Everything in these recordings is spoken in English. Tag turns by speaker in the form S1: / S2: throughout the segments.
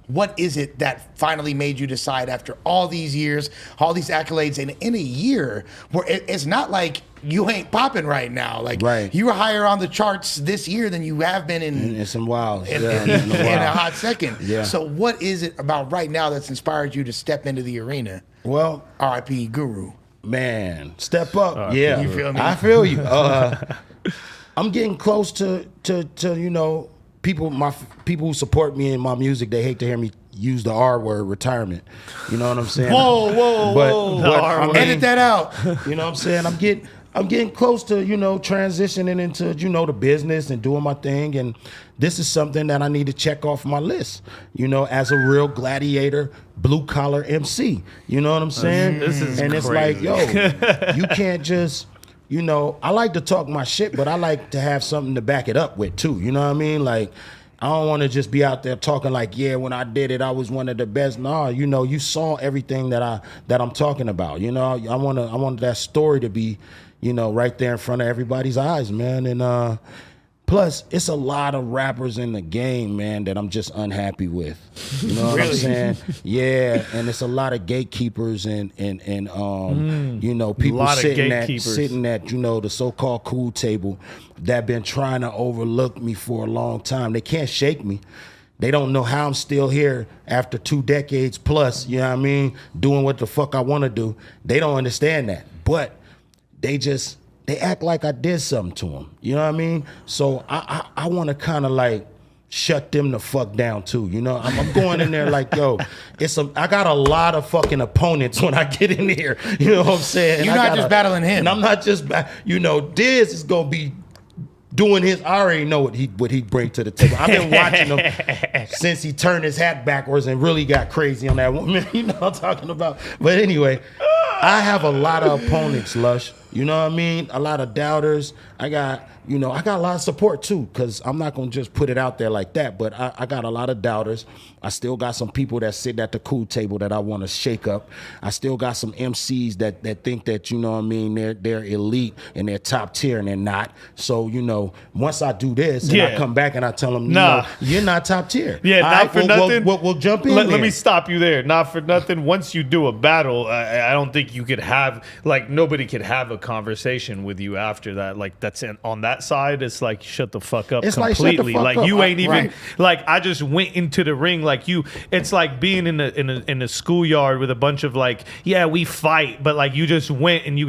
S1: what is it that finally made you decide after all these years, all these accolades, and in a year where it's not like you ain't popping right now. Like you were higher on the charts this year than you have been in
S2: some while.
S1: In a hot second.
S2: Yeah.
S1: So what is it about right now that's inspired you to step into the arena?
S2: Well,
S1: R.I.P. Guru.
S2: Man, step up.
S1: Yeah. You feel me?
S2: I feel you. I'm getting close to you know, people who support me in my music. They hate to hear me use the R word, retirement. You know what I'm saying?
S1: Whoa. Edit that out.
S2: You know what I'm saying? I'm getting close to, you know, transitioning into, you know, the business and doing my thing. And this is something that I need to check off my list, you know, as a real gladiator, blue collar MC. You know what I'm saying?
S3: This is
S2: and it's
S3: crazy.
S2: like, yo, you can't just, you know, I like to talk my shit, but I like to have something to back it up with too. You know what I mean? Like, I don't want to just be out there talking like, yeah, when I did it, I was one of the best. No, you know, you saw everything that I'm talking about. You know, I want that story to be, you know, right there in front of everybody's eyes, man. And plus, it's a lot of rappers in the game, man, that I'm just unhappy with. You know what I'm saying? Yeah, and it's a lot of gatekeepers and you know, people sitting at, you know, the so-called cool table that been trying to overlook me for a long time. They can't shake me. They don't know how I'm still here after 2 decades plus, you know what I mean, doing what the fuck I want to do. They don't understand that. But they act like I did something to them. You know what I mean? So I want to kind of like shut them the fuck down too. You know, I'm going in there like, yo, I got a lot of fucking opponents when I get in here. You know what I'm saying?
S1: You're not just battling him.
S2: And I'm not just, you know, Diz is going to be doing his, I already know what he bring to the table. I've been watching him since he turned his hat backwards and really got crazy on that woman. You know what I'm talking about? But anyway, I have a lot of opponents, Lush. You know what I mean? A lot of doubters. I got a lot of support too, because I'm not going to just put it out there like that, but I got a lot of doubters. I still got some people that sit at the cool table that I want to shake up. I still got some MCs that think that, you know what I mean, they're elite and they're top tier and they're not. So, you know, once I do this and I come back and I tell them, no, you're not top tier.
S3: Yeah, not for nothing.
S2: We'll jump in.
S3: Let me stop you there. Not for nothing. Once you do a battle, I don't think you could have, like, nobody could have a conversation with you after that. Like, that's on that side, it's like, shut the fuck up completely. Like, you ain't even, like, I just went into the ring like you. It's like being in a schoolyard with a bunch of like, yeah, we fight, but like you just went and you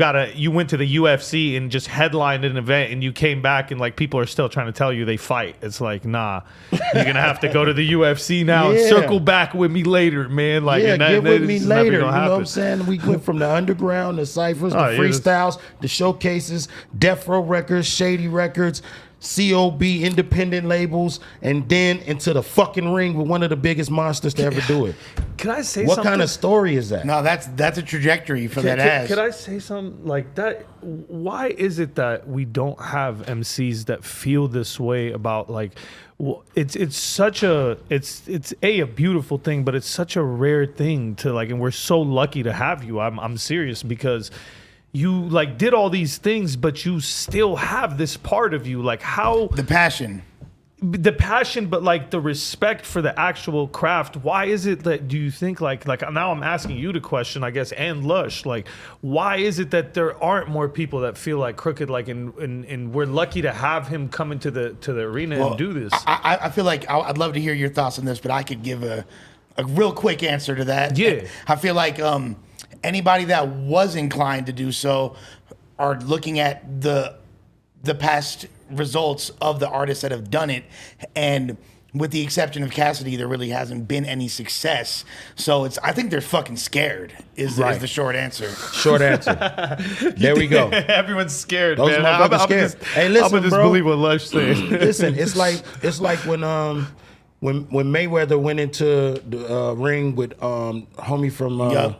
S3: went to the UFC and just headlined an event and you came back and like people are still trying to tell you they fight. It's like, nah, you're gonna have to go to the UFC now and circle back with me later, man. Like,
S2: get with me later. You know what I'm saying? We went from the underground, the ciphers, the freestyles, the showcases, Death Row Records, Shady Records, COB, independent labels, and then into the fucking ring with one of the biggest monsters to ever do it.
S3: Can I say
S2: what
S3: something?
S2: Kind of story is that?
S1: No, that's a trajectory for that ass.
S3: Could I say something like that? Why is it that we don't have MCs that feel this way about, like, it's such a beautiful thing, but it's such a rare thing to, like, and we're so lucky to have you. I'm serious, because you like did all these things, but you still have this part of you. Like, how
S1: the passion,
S3: but like the respect for the actual craft. Why is it that, do you think, like now I'm asking you the question, I guess, and Lush, like, why is it that there aren't more people that feel like Crooked, like, and we're lucky to have him come into the arena and do this?
S1: I feel like I'd love to hear your thoughts on this, but I could give a real quick answer to that.
S3: Yeah.
S1: I feel like anybody that was inclined to do so are looking at the past results of the artists that have done it, and with the exception of Cassidy, there really hasn't been any success. So I think they're fucking scared. Is the short answer?
S2: Short answer. There we go.
S3: Everyone's scared.
S2: Those
S3: man.
S2: motherfuckers scared. Hey, listen,
S3: I'm gonna just believe what Lush says.
S2: Listen, it's like when Mayweather went into the ring with homie from the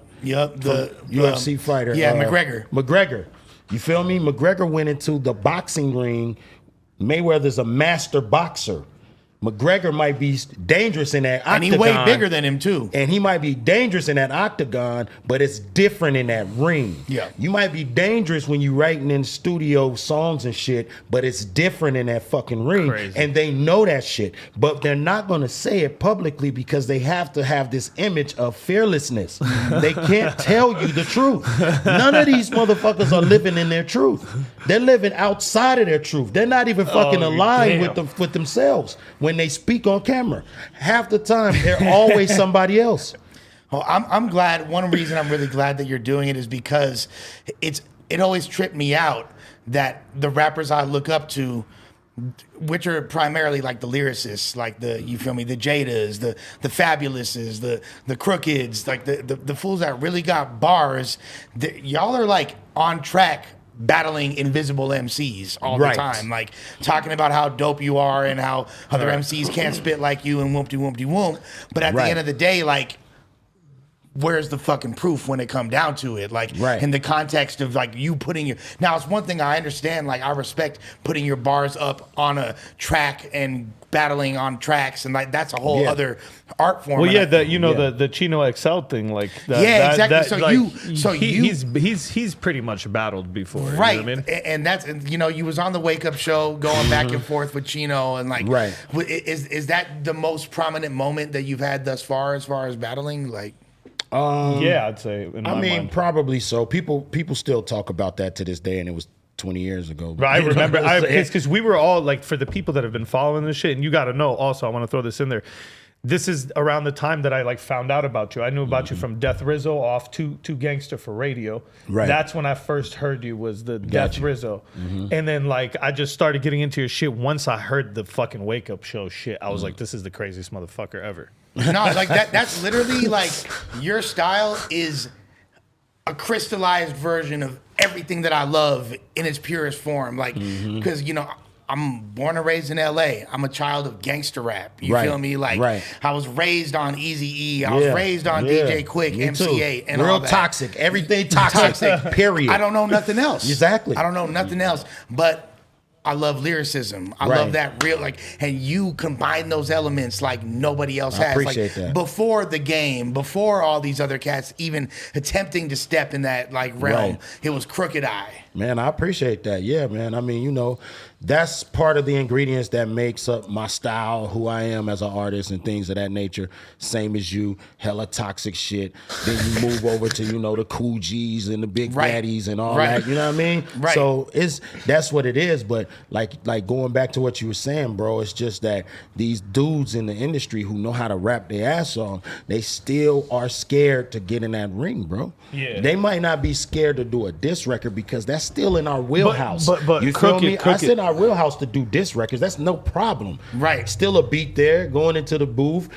S2: UFC fighter.
S1: Yeah, McGregor.
S2: You feel me? McGregor went into the boxing ring. Mayweather's a master boxer. McGregor might be dangerous in that octagon.
S1: And he way bigger than him too.
S2: And he might be dangerous in that octagon, but it's different in that ring.
S1: Yeah.
S2: You might be dangerous when you writing in studio songs and shit, but it's different in that fucking ring.
S3: Crazy.
S2: And they know that shit. But they're not gonna say it publicly because they have to have this image of fearlessness. They can't tell you the truth. None of these motherfuckers are living in their truth. They're living outside of their truth. They're not even fucking aligned with themselves when they speak on camera. Half the time, they're always somebody else.
S1: Well, I'm glad. One reason I'm really glad that you're doing it is because it always tripped me out that the rappers I look up to, which are primarily like the lyricists, like the Jadas, the Fabulouses, the Crookeds, like the fools that really got bars. Y'all are like on track battling invisible MCs all the time, like talking about how dope you are and how other MCs can't spit like you and whoop-de-whoop-de-whoop. But at the end of the day, like, where's the fucking proof when it come down to it? Like, in the context of like you putting your, now it's one thing I understand, like I respect putting your bars up on a track and battling on tracks, and like that's a whole other art form.
S3: Well, yeah, the Chino XL thing, like that,
S1: yeah, exactly.
S3: He's pretty much battled before,
S1: right?
S3: You know what I mean?
S1: And that's, you was on the Wake Up Show going back and forth with Chino, and like, is that the most prominent moment that you've had thus far as battling, like?
S3: Yeah, I'd say.
S2: I mean, probably so. People still talk about that to this day, and it was 20 years ago.
S3: Right, I remember. Because we were all like, for the people that have been following this shit, and you got to know. Also, I want to throw this in there. This is around the time that I like found out about you. I knew about you from Death Rizzo off Too Gangster for Radio.
S2: Right.
S3: That's when I first heard you, was the Death Rizzo. And then like I just started getting into your shit once I heard the fucking Wake Up Show shit. I was like, this is the craziest motherfucker ever.
S1: No, like that's literally like your style is a crystallized version of everything that I love in its purest form. Like, because I'm born and raised in LA. I'm a child of gangster rap. You feel me? Like, I was raised on Eazy-E. I was raised on DJ Quick, MC8, and
S2: real
S1: all that.
S2: toxic. Everything toxic. Period.
S1: I don't know nothing else.
S2: Exactly.
S1: I don't know nothing else. But I love lyricism. I love that real, like, and you combine those elements like nobody else has.
S2: I appreciate
S1: like,
S2: that.
S1: Before the game, before all these other cats even attempting to step in that like realm, it was Crooked Eye.
S2: Man, I appreciate that. Yeah, man. I mean, that's part of the ingredients that makes up my style, who I am as an artist and things of that nature. Same as you, hella toxic shit. Then you move over to, the Cool G's and the Big Daddies and all that. You know what I mean?
S1: Right.
S2: So that's what it is. But like going back to what you were saying, bro, it's just that these dudes in the industry who know how to rap their ass off, they still are scared to get in that ring, bro.
S3: Yeah.
S2: They might not be scared to do a diss record because that's still in our wheelhouse.
S3: But
S2: you feel me? I said our wheelhouse to do diss records. That's no problem.
S1: Right.
S2: Still a beat there, going into the booth.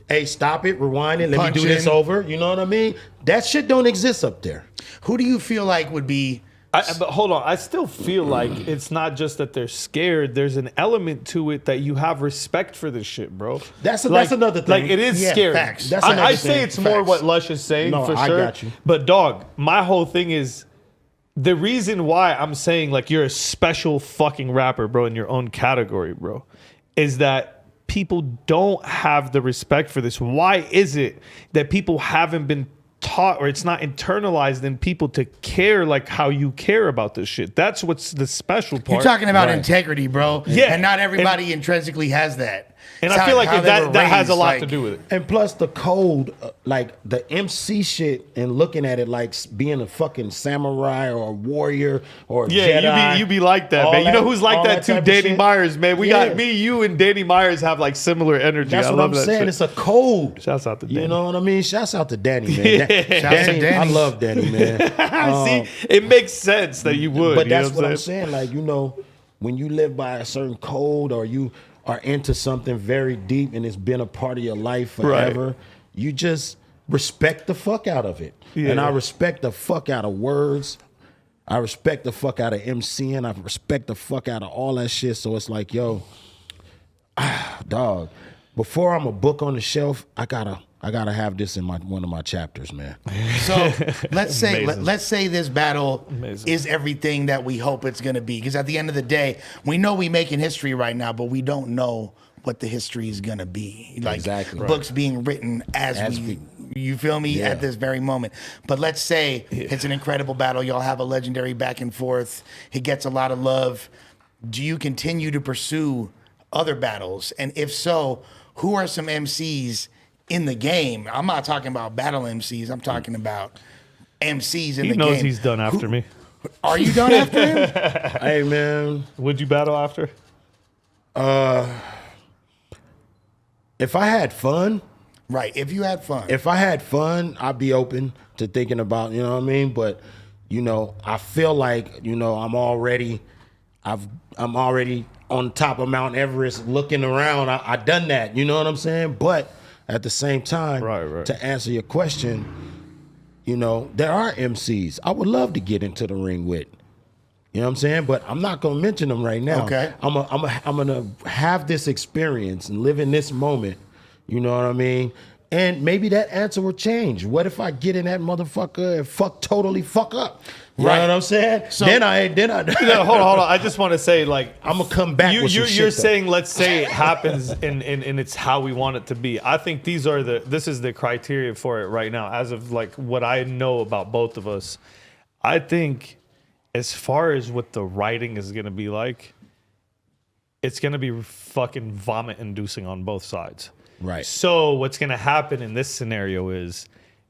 S2: Hey, stop it, rewind it, let me do this over. You know what I mean? That shit don't exist up there.
S1: Who do you feel like would be?
S3: But hold on, I still feel like it's not just that they're scared. There's an element to it that you have respect for this shit, bro.
S2: That's another thing.
S3: Like, it is scary.
S1: Facts.
S2: That's
S3: I
S2: thing.
S3: say it's more what Lush is saying,
S2: No,
S3: for
S2: I
S3: sure.
S2: got you.
S3: But dog, my whole thing is, the reason why I'm saying like you're a special fucking rapper, bro, in your own category, bro, is that people don't have the respect for this. Why is it that people haven't been taught, or it's not internalized in people to care like how you care about this shit? That's what's the special part.
S1: You're talking about integrity, bro.
S3: Yeah.
S1: And not everybody intrinsically has that.
S3: And
S1: It's
S3: I feel like
S1: how they
S3: that
S1: were
S3: has a
S1: raised,
S3: lot
S1: like-
S3: to do with it.
S2: And plus the code, like the MC shit, and looking at it like being a fucking samurai or a warrior or a
S3: Yeah,
S2: Jedi,
S3: you be like that,
S2: all
S3: man. You know who's like
S2: all
S3: that too?
S2: type of
S3: Danny
S2: shit.
S3: Myers, man. We
S2: Yeah.
S3: got me, you, and Danny Myers have like similar energy.
S2: That's
S3: I
S2: what
S3: love
S2: I'm
S3: that
S2: saying.
S3: shit.
S2: It's a code.
S3: Shouts out to Danny.
S2: You know what I mean? Shouts out to Danny, man.
S1: Shouts to Danny.
S2: I love Danny, man.
S3: See, it makes sense that you would.
S2: But
S3: you know
S2: that's what I'm saying. Like, when you live by a certain code, or you are into something very deep and it's been a part of your life forever, you just respect the fuck out of it.
S3: Yeah.
S2: And I respect the fuck out of words. I respect the fuck out of MCing. I respect the fuck out of all that shit. So it's like, yo, dog, before I'm a book on the shelf, I gotta have this in one of my chapters, man.
S1: So let's say
S3: Amazing.
S1: let's say this battle
S3: Amazing.
S1: is everything that we hope it's going to be. Because at the end of the day, we know we making history right now, but we don't know what the history is gonna be. Like
S2: Exactly.
S1: books being written as we you feel me
S2: Yeah.
S1: at this very moment. But let's say it's an incredible battle. Y'all have a legendary back and forth. It gets a lot of love. Do you continue to pursue other battles? And if so, who are some MCs in the game? I'm not talking about battle MCs. I'm talking about MCs in
S3: He
S1: the
S3: knows
S1: game.
S3: he's done after me.
S1: Are you done after him?
S2: Hey, man.
S3: Would you battle after?
S2: If I had fun,
S1: Right. If you had fun.
S2: if I had fun, I'd be open to thinking about, you know what I mean? But, you know, I feel like, you know, I'm already on top of Mount Everest looking around. I done that, you know what I'm saying? But at the same time,
S3: Right.
S2: to answer your question, you know, there are MCs I would love to get into the ring with. You know what I'm saying? But I'm not gonna mention them right now.
S1: Okay.
S2: I'm gonna have this experience and live in this moment. You know what I mean? And maybe that answer will change. What if I get in that motherfucker and totally fuck up? You
S1: Right.
S2: know what I'm saying?
S1: So-
S2: then I
S3: No, hold on. I just want to say, like,
S2: I'm gonna come back with some shit,
S3: you're
S2: though.
S3: saying, let's say it happens and it's how we want it to be. I think this is the criteria for it right now. As of like what I know about both of us, I think as far as what the writing is gonna be like, it's gonna be fucking vomit inducing on both sides.
S2: Right.
S3: So what's gonna happen in this scenario is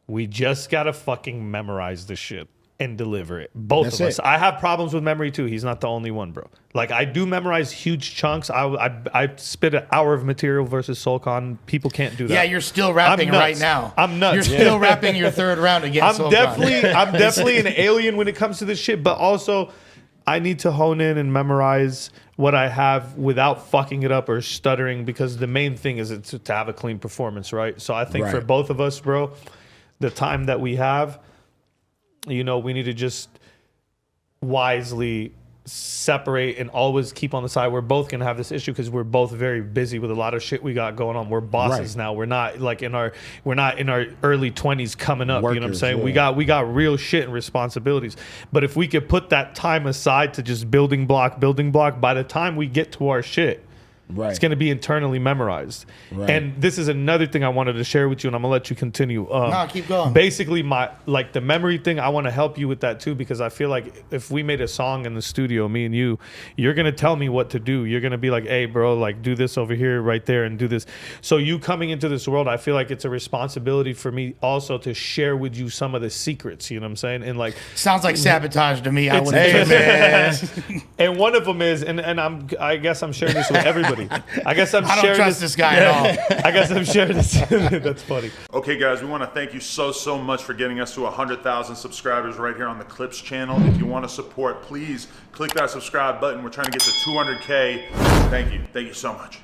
S3: we just gotta fucking memorize the shit and deliver it. Both
S2: That's
S3: of us.
S2: it.
S3: I have problems with memory too. He's not the only one, bro. Like I do memorize huge chunks. I spit an hour of material versus SoulCon. People can't do that.
S1: Yeah, you're still rapping
S3: I'm nuts.
S1: right now.
S3: I'm nuts.
S1: You're still rapping your third round against
S3: I'm definitely an alien when it comes to this shit, but also I need to hone in and memorize what I have without fucking it up or stuttering, because the main thing is to have a clean performance, right? So I think for
S2: Right.
S3: both of us, bro, the time that we have, you know, we need to just wisely separate and always keep on the side. We're both gonna have this issue because we're both very busy with a lot of shit we got going on. We're bosses
S2: Right.
S3: now. We're not in our early 20s coming up. You know what I'm
S2: Workers,
S3: saying?
S2: yeah.
S3: We got real shit and responsibilities. But if we could put that time aside to just building block, by the time we get to our shit,
S2: Right.
S3: it's going to be internally memorized.
S2: Right.
S3: And this is another thing I wanted to share with you, and I'm going to let you continue.
S1: No, keep going.
S3: Basically, the memory thing, I want to help you with that too, because I feel like if we made a song in the studio, me and you're going to tell me what to do. You're going to be like, hey, bro, like do this over here, right there, and do this. So you coming into this world, I feel like it's a responsibility for me also to share with you some of the secrets, you know what I'm saying? And like,
S1: Sounds like sabotage to me. I would
S2: Hey, man.
S3: and one of them is, and I guess I'm sharing this with everybody. I guess I'm
S1: I don't
S3: sharing
S1: trust this guy at all.
S3: I guess I'm sharing this. That's funny.
S4: Okay, guys, we want to thank you so much for getting us to 100,000 subscribers right here on the Clips channel. If you want to support, please click that subscribe button. We're trying to get to 200K. Thank you so much.